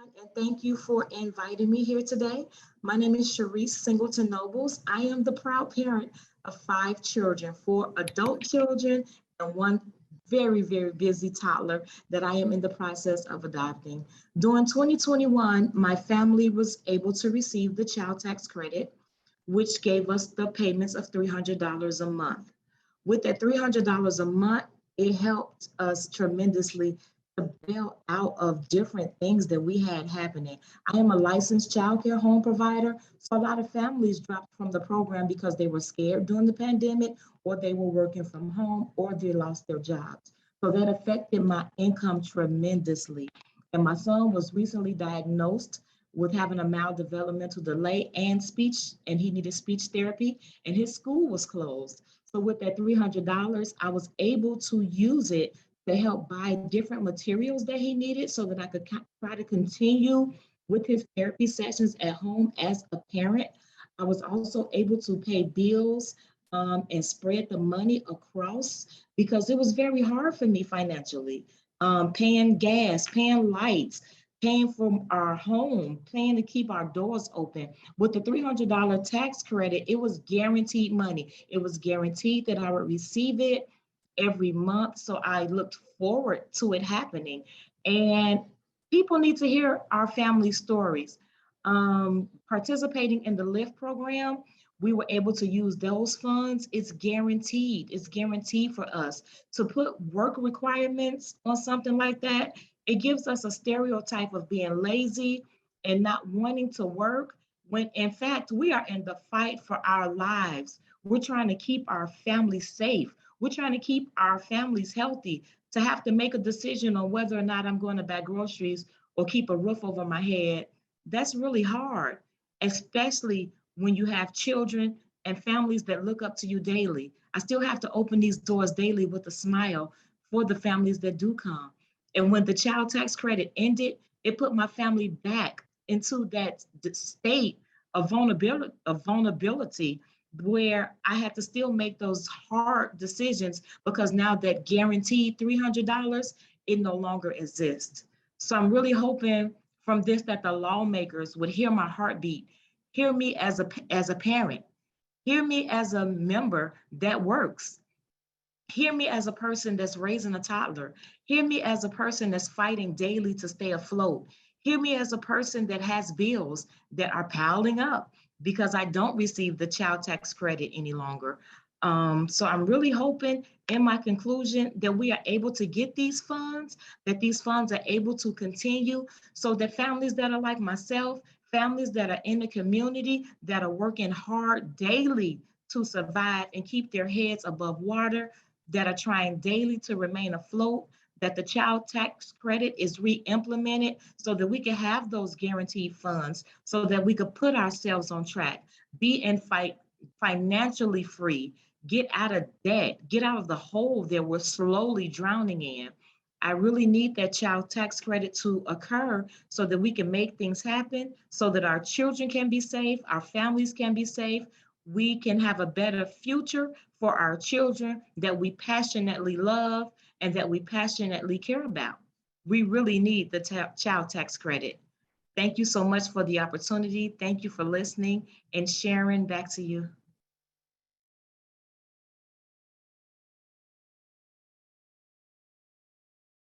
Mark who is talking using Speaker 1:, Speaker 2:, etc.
Speaker 1: And thank you for inviting me here today. My name is Cheryse Singleton Nobles. I am the proud parent of five children, four adult children, and one very busy toddler that I am in the process of adopting. During 2021, my family was able to receive the child tax credit, which gave us the payments of $300 a month. With that $300 a month, it helped us tremendously to bail out of different things that we had happening. I am a licensed child care home provider, so a lot of families dropped from the program because they were scared during the pandemic, or they were working from home, or they lost their jobs. So that affected my income tremendously. And my son was recently diagnosed with having a mild developmental delay and speech, and he needed speech therapy, and his school was closed. So with that $300, I was able to use it to help buy different materials that he needed so that I could try to continue with his therapy sessions at home as a parent. I was also able to pay bills and spread the money across because it was very hard for me financially. Paying gas, paying lights, paying for our home, paying to keep our doors open. With the $300 tax credit, it was guaranteed money. It was guaranteed that I would receive it every month. So I looked forward to it happening. And people need to hear our family stories. Participating in the LIFT program, we were able to use those funds. It's guaranteed. It's guaranteed for us to put work requirements on something like that. It gives us a stereotype of being lazy and not wanting to work, when in fact we are in the fight for our lives. We're trying to keep our families safe. We're trying to keep our families healthy. To have to make a decision on whether or not I'm going to buy groceries or keep a roof over my head, that's really hard, especially when you have children and families that look up to you daily. I still have to open these doors daily with a smile for the families that do come. And when the child tax credit ended, it put my family back into that state of vulnerability where I had to still make those hard decisions because now that guaranteed $300, it no longer exists. So I'm really hoping from this that the lawmakers would hear my heartbeat, hear me as a parent, hear me as a member that works, hear me as a person that's raising a toddler, hear me as a person that's fighting daily to stay afloat, hear me as a person that has bills that are piling up because I don't receive the child tax credit any longer. So I'm really hoping in my conclusion that we are able to get these funds, that these funds are able to continue so that families that are like myself, families that are in the community, that are working hard daily to survive and keep their heads above water, that are trying daily to remain afloat, that the child tax credit is re-implemented so that we can have those guaranteed funds so that we could put ourselves on track, be and fight financially free, get out of debt, get out of the hole that we're slowly drowning in. I really need that child tax credit to occur so that we can make things happen, so that our children can be safe, our families can be safe, we can have a better future for our children that we passionately love and that we passionately care about. We really need the child tax credit. Thank you so much for the opportunity. Thank you for listening, and Sharon, back to you.